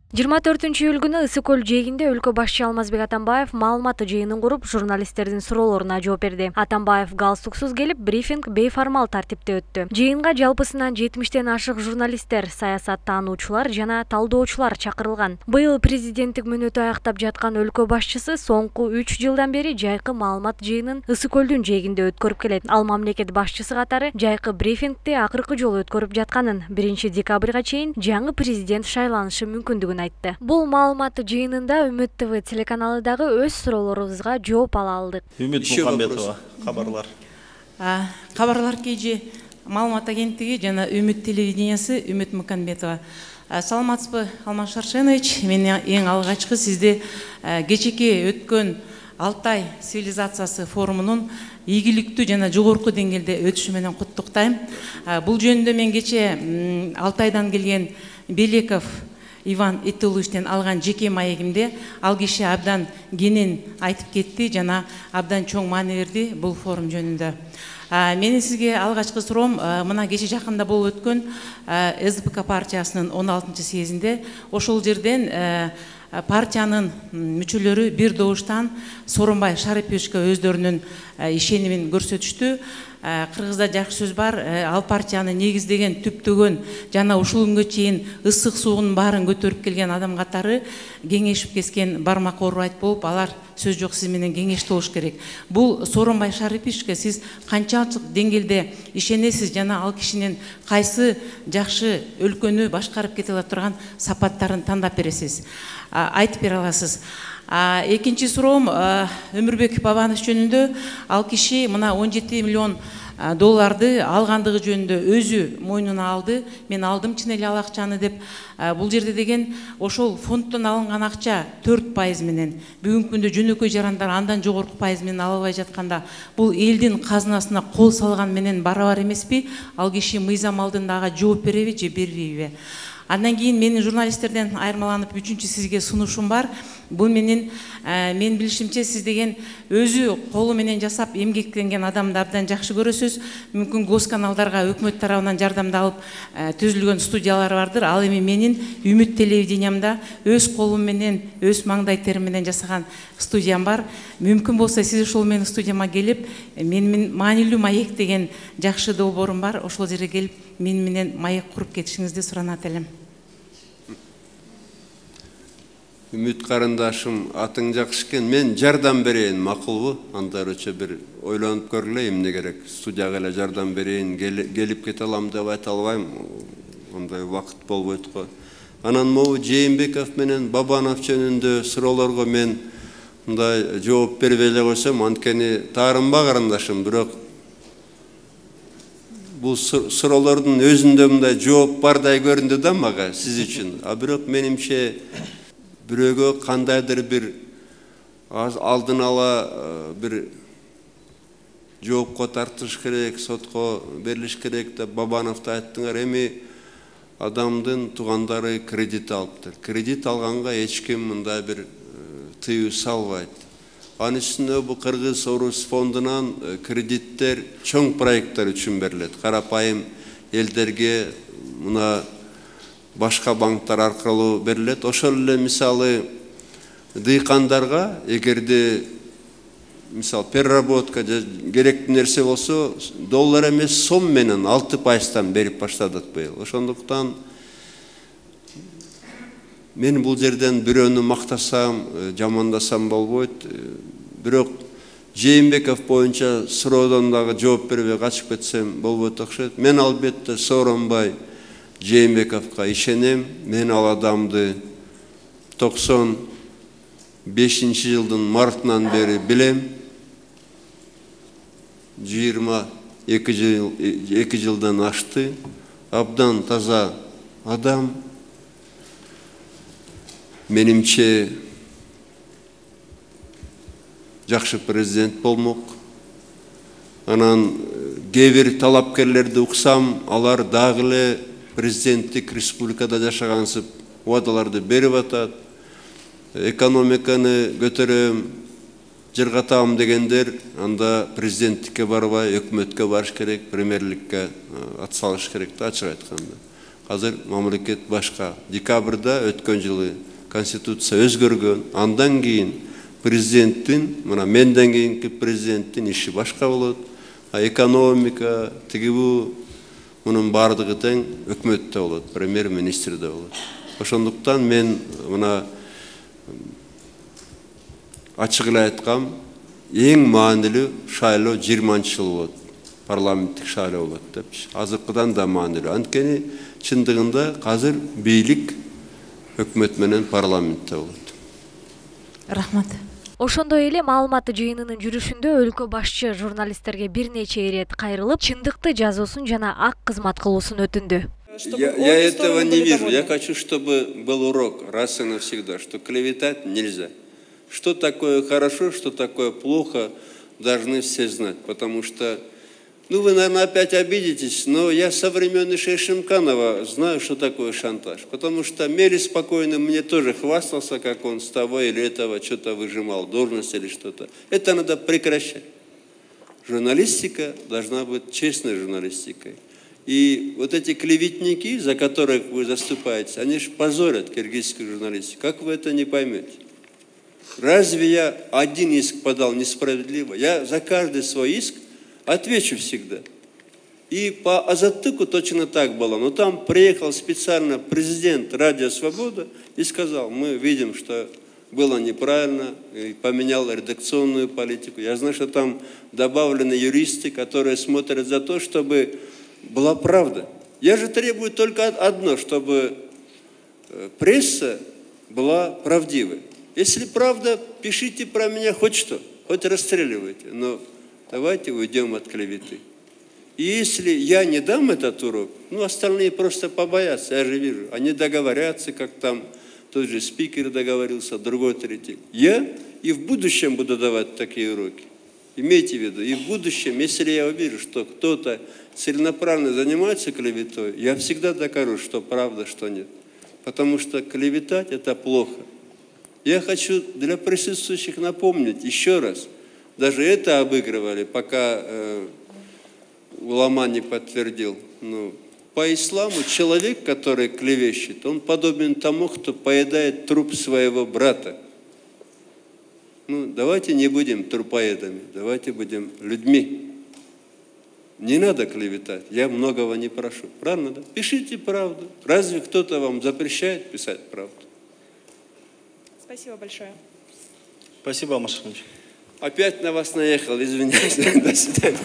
24 июль күнү Ысык көл жээгинде өлкө башчы Алмазбек Атамбаев маалыматтык жыйынын куруп, журналисттердин суроолоруна жооп берди. Атамбаев галстуксуз келип, брифинг бейформал тартипте өттү. Жыйынга жалпысынан 70-тен ашык журналисттер, саясаттануучулар жана талдоочулар чакырылган. Быйыл президенттик мөөнөтү аяктап жаткан өлкө башчысы соңку 3 жылдан бери жайкы маалымат жыйынын Ысык көлдүн жээгинде өткөрүп келет. Ал мамлекет башчысы катары жайкы брифингти акыркы жолу өткөрүп жатканын, 1 декабрга чейин жаңы президент шайланышы мүмкүндүгүн айтты. Бул маалыматтык жыйынында Үмүт ТВ телеканалы дагы өз суроолорубузга жооп ала алдык. Үмүт Мукамбетова, кабарлар. Кабарлар KG маалымат агенттиги жана Үмүт телевидениясы, Үмүт Мукамбетова. Саламатсызбы, Алмаз Шаршенович? Мен эң алгачкы сизди кечеки өткөн Алтай цивилизациясы форумунун ийгиликтүү жана жогорку деңгээлде өтүшү менен куттуктайм. Бул жөнүндө мен кече Алтайдан келген Белеков Иван Итыловичтен алган жеке маегимде ал киши абдан кенен айтып кетти жана абдан чоң маани берди бул форум жөнүндө. Менин сизге алгачкы суроом, мына кече жакында болуп өткөн СБК партиясынын 16 съездинде ошол жерден партиянын мүчөлөрү бир добуштан Сооронбай Шариповичке өздөрүнүн ишенимин көрсөтүштү. Кыргызда жакшы сөз бар, ал партияны негиздеген, түптөгөн жана ушул күнгө чейин ысык суунун баарын көтөрүп келген адам катары кеңешип кескен бармак оорубайт болуп, алар сөз жок сиз менен кеңеште болуш керек. Бул Сооронбай Шариповичке сиз канчалык деңгээлде ишенесиз жана ал кишинин кайсы жакшы өлкөнү башкарып кете ала турган сапаттарын тандап бересиз? Айтып бере аласыз. Экинчи суроом Өмүрбек Бабанов жөнүндө. Ал киши мына 17 миллион долларды алгандыгы жөнүндө өзү мойнуна алды. Мен алдым чын эле ал акчаны деп. Бул жерде деген ошол фонддон алынган акча 4% менен бүгүнкү күндө жөнөкөй жарандар андан жогорку пайыз менен ала албай жатканда бул элдин казынасына кол салган менен барабар эмеспи? Ал киши мыйзам алдындагы жооп береби же бербейби? Андан кийин менин журналисттерден айырмаланып үчүнчү сизге сунушум бар. Бул мен билишимче сиз деген өзү колу менен жасап эмгектенген адамды абдан жакшы көрөсүз. Мүмкүн госканалдарга өкмөт тарабынан жардамды алып түзүлгөн студиялар бардыр. Ал эми менин Үмүт телевидениямда өз колум менен, өз маңдай терим менен жасаган студиям бар. Мүмкүн болсо сиз ошол менин студияма келип, мен маанилүү маек деген жакшы долбоорум бар. Ошол жерге келип, мен менен маек куруп кетишиңизди суранат элем. Үмүт карындашым, атың жакшы экен. Мен жардам берейин, макулбу? Анда өчө бир ойлонуп көргүлө, эмне керек? Студияга эле жардам берейин, келип кете алам деп айта албайм. Ондай убакыт болбойт го. Анан могу Жээнбеков менен Бабанов жөнүндө суроолорго мен мындай жооп бербей эле койсом, анткени таарынба карындашым, бирок бул суроолордун өзүндө мындай жооп бардай көрүндү да мага сиз үчүн. Бирок менимче бирөөгө кандайдыр бир алдын ала бир жоопко тартыш керек, сотко берилиш керек деп Бабановду айттыңар. Эми адамдын туугандары кредит алыптыр. Кредит алганга эч ким мындай бир тыюу салбайт. Анын үстүнө бул Кыргыз Орус фондунан кредиттер чоң проекттер үчүн берилет. Карапайым элдерге мына башка банктар аркылуу берилет. Ошол эле мисалы дыйкандарга эгерде мисал переработка керектүү нерсе болсо доллар эмес сом менен 6%-тан берип баштадык быйыл. Ошондуктан мен бул жерден бирөөнү мактасам, жамандасам болбойт. Бирок Жээнбеков боюнча суроодон дагы жооп бербей качып кетсем болбойт окшойт. Мен албетте Сооронбай Жээнбековго ишенем. Мен ал адамды 95 жылдын мартынан бери билем. 22 жылдан ашты. Абдан таза адам. Менимче жакшы президент болмок. Анан кээ бир талапкерлерди уксам, алар дагы эле президенттик республикада жашагансып убадаларды берип атат. Экономиканы көтөрөм, жыргатам дегендер анда президенттикке барбай, өкмөткө барыш керек, премьерликке ат салыш керек да, ачык айтканда. Hazır mamlaket başka. Dekabrda ötken жылы konstitutsiya özgörgön. Andan keyin prezidentin, mına menden keyinki prezidentin işi başka bolot. Ekonomika, tigi bu bunun bardыгы тең өкмөттө болот, премьер-министрде болот. Ошондуктан мен мына ачык эле айткам, эң маанилүү шайлоо 20-жыл болот. Парламенттик шайлоо болот деп. Азыркыдан да маанилүү. Анткени чындыгында азыр бийлик өкмөт менен парламентте болот. Рахмат. Ошондой эле маалыматтуу жыйынынын жүрүшүндө өлкө башчы журналисттерге бир нече ирет кайрылып, чындыкты жазуусун жана ак кызмат кылуусун өтүндү. Я этого не вижу. Я хочу, чтобы был урок раз и навсегда, что клеветать нельзя. Что такое хорошо, что такое плохо, должны все знать. Потому что, ну вы, наверное, опять обидитесь, но я со времен Иши Шимканова знаю, что такое шантаж. Потому что Мели спокойно мне тоже хвастался, как он с того или этого что-то выжимал, должность или что-то. Это надо прекращать. Журналистика должна быть честной журналистикой. И вот эти клеветники, за которых вы заступаете, они же позорят киргизскую журналистику. Как вы это не поймете? Разве я один иск подал несправедливо? Я за каждый свой иск отвечу всегда. И по Азаттыку точно так было. Но там приехал специально президент Радио Свобода и сказал, мы видим, что было неправильно, и поменял редакционную политику. Я знаю, что там добавлены юристы, которые смотрят за то, чтобы была правда. Я же требую только одно, чтобы пресса была правдивой. Если правда, пишите про меня хоть что, хоть расстреливайте, но давайте уйдем от клеветы. И если я не дам этот урок, ну остальные просто побоятся, я же вижу, они договорятся, как там тот же спикер договорился, другой, третий. Я и в будущем буду давать такие уроки. Имейте в виду, и в будущем, если я увижу, что кто-то целенаправленно занимается клеветой, я всегда докажу, что правда, что нет. Потому что клеветать – это плохо. Я хочу для присутствующих напомнить еще раз, даже это обыгрывали, пока Улама не подтвердил. Но по исламу человек, который клевещет, он подобен тому, кто поедает труп своего брата. Ну, давайте не будем трупоедами, давайте будем людьми. Не надо клеветать, я многого не прошу. Правильно, да? Пишите правду. Разве кто-то вам запрещает писать правду? Спасибо большое. Спасибо, Алмаз Шаршенович. Опять на вас наехал, извиняюсь. До свидания.